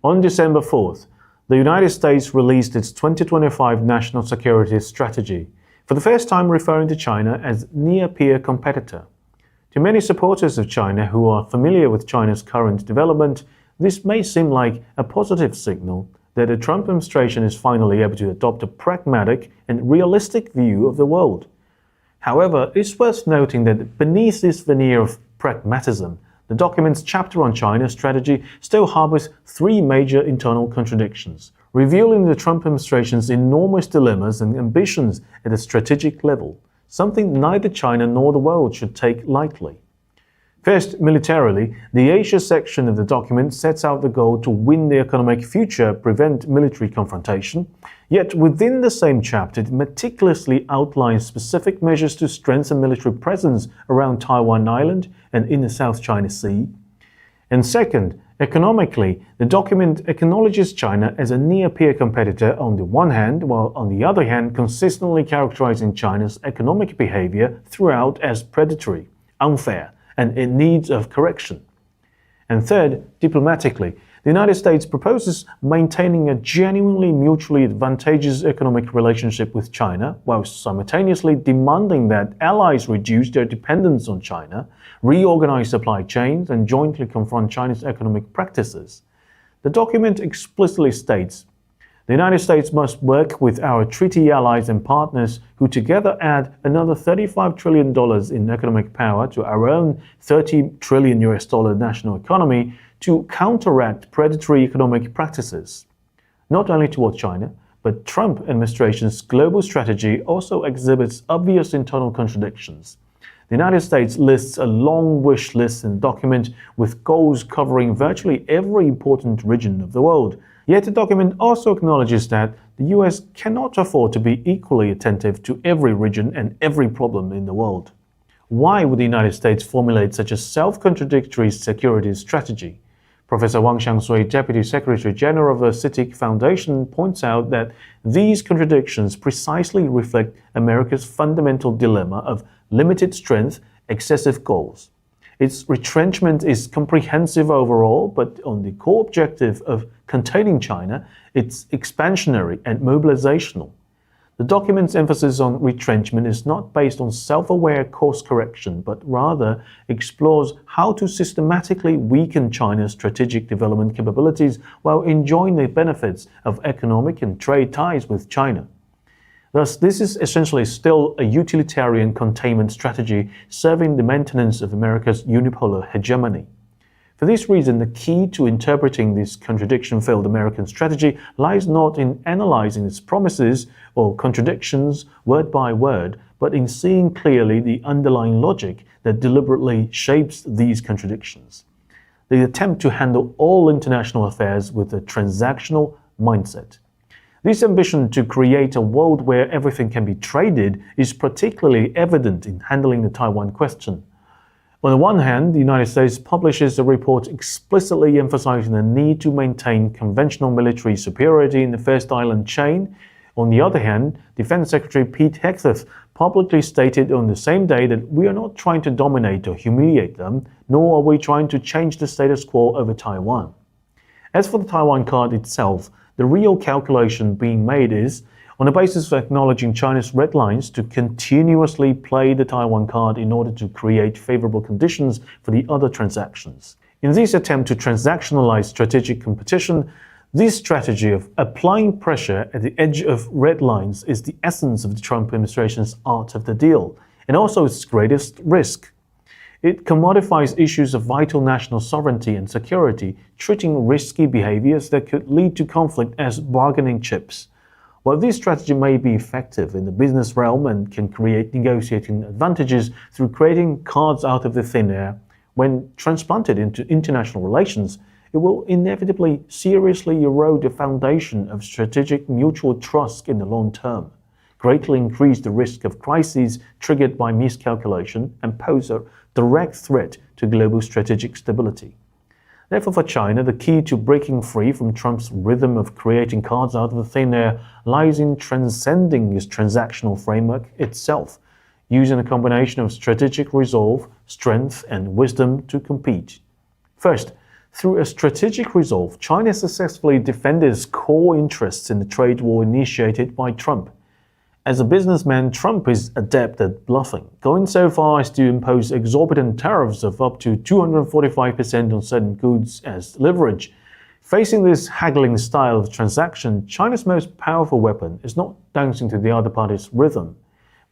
On December 4th, the United States released its 2025 National Security Strategy, for the first time referring to China as near-peer competitor. To many supporters of China who are familiar with China's current development, this may seem like a positive signal that the Trump administration is finally able to adopt a pragmatic and realistic view of the world. However, it's worth noting that beneath this veneer of pragmatism, the document's chapter on China's strategy still harbors three major internal contradictions, revealing the Trump administration's enormous dilemmas and ambitions at a strategic level, something neither China nor the world should take lightly. First, militarily, the Asia section of the document sets out the goal to win the economic future, prevent military confrontation. Yet within the same chapter, it meticulously outlines specific measures to strengthen military presence around Taiwan Island and in the South China Sea. And second, economically, the document acknowledges China as a near-peer competitor on the one hand, while on the other hand consistently characterizing China's economic behavior throughout as predatory, unfair, and in need of correction. And third, diplomatically, the United States proposes maintaining a genuinely mutually advantageous economic relationship with China, while simultaneously demanding that allies reduce their dependence on China, reorganize supply chains, and jointly confront China's economic practices. The document explicitly states, the United States must work with our treaty allies and partners who together add another $35 trillion in economic power to our own $30 trillion national economy to counteract predatory economic practices. Not only toward China, but Trump administration's global strategy also exhibits obvious internal contradictions. The United States lists a long wish list in the document with goals covering virtually every important region of the world. Yet the document also acknowledges that the US cannot afford to be equally attentive to every region and every problem in the world. Why would the United States formulate such a self-contradictory security strategy? Professor Wang Xiangsui, Deputy Secretary General of the CITIC Foundation, points out that these contradictions precisely reflect America's fundamental dilemma of limited strength, excessive goals. Its retrenchment is comprehensive overall, but on the core objective of containing China, it's expansionary and mobilizational. The document's emphasis on retrenchment is not based on self-aware course correction, but rather explores how to systematically weaken China's strategic development capabilities while enjoying the benefits of economic and trade ties with China. Thus, this is essentially still a utilitarian containment strategy serving the maintenance of America's unipolar hegemony. For this reason, the key to interpreting this contradiction-filled American strategy lies not in analyzing its promises or contradictions word by word, but in seeing clearly the underlying logic that deliberately shapes these contradictions. The attempt to handle all international affairs with a transactional mindset. This ambition to create a world where everything can be traded is particularly evident in handling the Taiwan question. On the one hand, the United States publishes a report explicitly emphasizing the need to maintain conventional military superiority in the first island chain. On the other hand, Defense Secretary Pete Hegseth publicly stated on the same day that we are not trying to dominate or humiliate them, nor are we trying to change the status quo over Taiwan. As for the Taiwan card itself, the real calculation being made is, on the basis of acknowledging China's red lines, to continuously play the Taiwan card in order to create favorable conditions for the other transactions. In this attempt to transactionalize strategic competition, this strategy of applying pressure at the edge of red lines is the essence of the Trump administration's art of the deal, and also its greatest risk. It commodifies issues of vital national sovereignty and security, treating risky behaviors that could lead to conflict as bargaining chips. While this strategy may be effective in the business realm and can create negotiating advantages through creating cards out of the thin air, when transplanted into international relations, it will inevitably seriously erode the foundation of strategic mutual trust in the long term, greatly increase the risk of crises triggered by miscalculation, and pose a direct threat to global strategic stability. Therefore, for China, the key to breaking free from Trump's rhythm of creating cards out of thin air lies in transcending its transactional framework itself, using a combination of strategic resolve, strength, and wisdom to compete. First, Through a strategic resolve, China successfully defended its core interests in the trade war initiated by Trump. As a businessman, Trump is adept at bluffing, going so far as to impose exorbitant tariffs of up to 245% on certain goods as leverage. Facing this haggling style of transaction, China's most powerful weapon is not dancing to the other party's rhythm.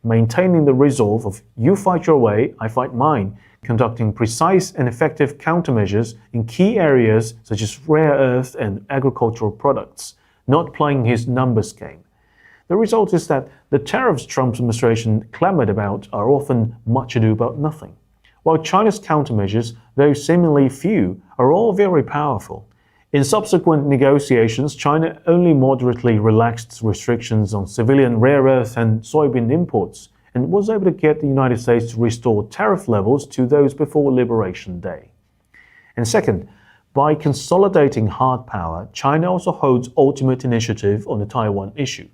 Maintaining the resolve of you fight your way, I fight mine, conducting precise and effective countermeasures in key areas such as rare earth and agricultural products, not playing his numbers game. The result is that the tariffs Trump's administration clamored about are often much ado about nothing, while China's countermeasures, though seemingly few, are all very powerful. In subsequent negotiations, China only moderately relaxed restrictions on civilian rare earth and soybean imports, and was able to get the United States to restore tariff levels to those before Liberation Day. And second, by consolidating hard power, China also holds ultimate initiative on the Taiwan issue.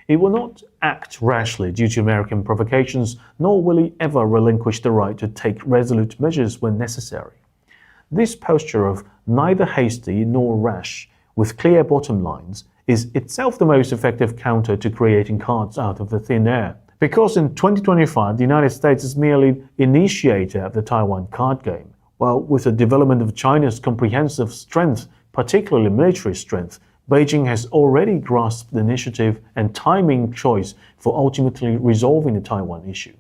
It will not act rashly due to American provocations, nor will it ever relinquish the right to take resolute measures when necessary. This posture of neither hasty nor rash, with clear bottom lines, is itself the most effective counter to creating cards out of the thin air. Because in 2025, the United States is merely initiator of the Taiwan card game, while with the development of China's comprehensive strength, particularly military strength, Beijing has already grasped the initiative and timing choice for ultimately resolving the Taiwan issue.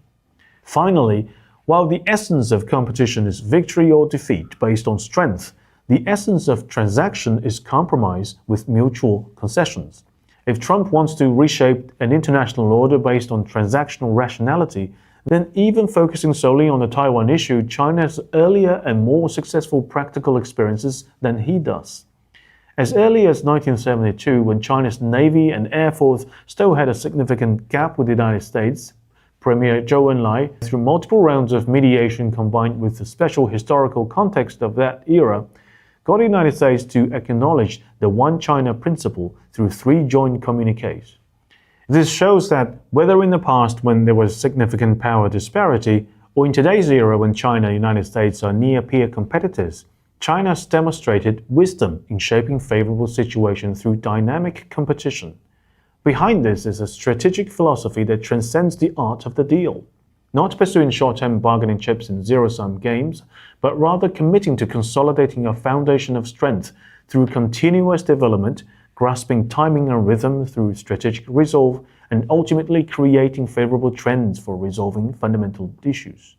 Finally, while the essence of competition is victory or defeat based on strength, the essence of transaction is compromise with mutual concessions. If Trump wants to reshape an international order based on transactional rationality, then even focusing solely on the Taiwan issue, China has earlier and more successful practical experiences than he does. As early as 1972, when China's Navy and Air Force still had a significant gap with the United States, Premier Zhou Enlai, through multiple rounds of mediation combined with the special historical context of that era, got the United States to acknowledge the One China principle through 3 joint communiques. This shows that whether in the past when there was significant power disparity, or in today's era when China and the United States are near-peer competitors, China has demonstrated wisdom in shaping favorable situations through dynamic competition. Behind this is a strategic philosophy that transcends the art of the deal, not pursuing short-term bargaining chips in zero-sum games, but rather committing to consolidating a foundation of strength through continuous development, grasping timing and rhythm through strategic resolve, and ultimately creating favorable trends for resolving fundamental issues.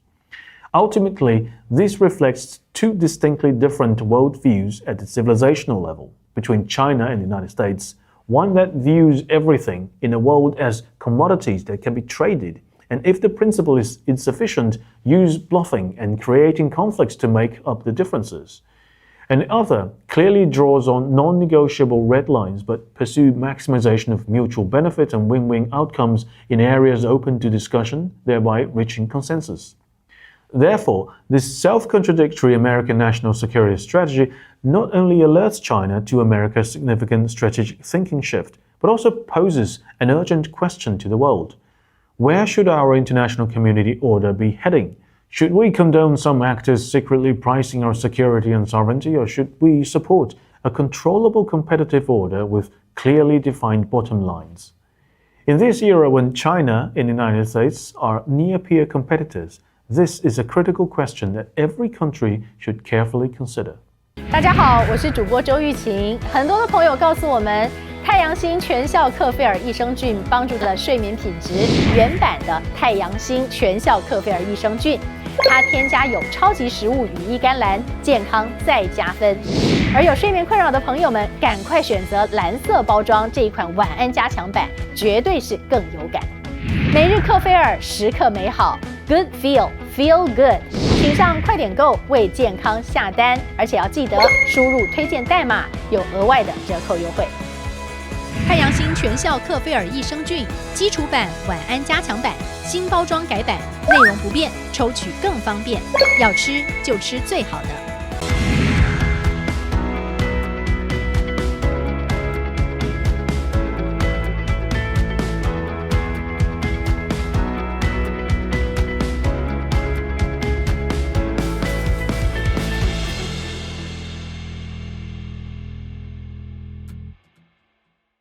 Ultimately, this reflects 2 distinctly different worldviews at the civilizational level between China and the United States, one that views everything in the world as commodities that can be traded, and if the principle is insufficient, use bluffing and creating conflicts to make up the differences. And the other clearly draws on non-negotiable red lines but pursue maximization of mutual benefit and win-win outcomes in areas open to discussion, thereby reaching consensus. Therefore, this self-contradictory American national security strategy not only alerts China to America's significant strategic thinking shift, but also poses an urgent question to the world. Where should our international community order be heading? Should we condone some actors secretly pricing our security and sovereignty, or should we support a controllable competitive order with clearly defined bottom lines? In this era when China and the United States are near-peer competitors, this is a critical question that every country should carefully consider. 大家好，我是主播周玉琴。很多的朋友告诉我们，太阳星全效克菲尔益生菌帮助了睡眠品质。原版的太阳星全效克菲尔益生菌，它添加有超级食物羽衣甘蓝，健康再加分。而有睡眠困扰的朋友们，赶快选择蓝色包装这一款晚安加强版，绝对是更有感。每日克菲尔，时刻美好 ，Good Feel Good， 请上快点购为健康下单，而且要记得输入推荐代码，有额外的折扣优惠。太阳星全效克菲尔益生菌基础版、晚安加强版，新包装改版，内容不变，抽取更方便。要吃就吃最好的。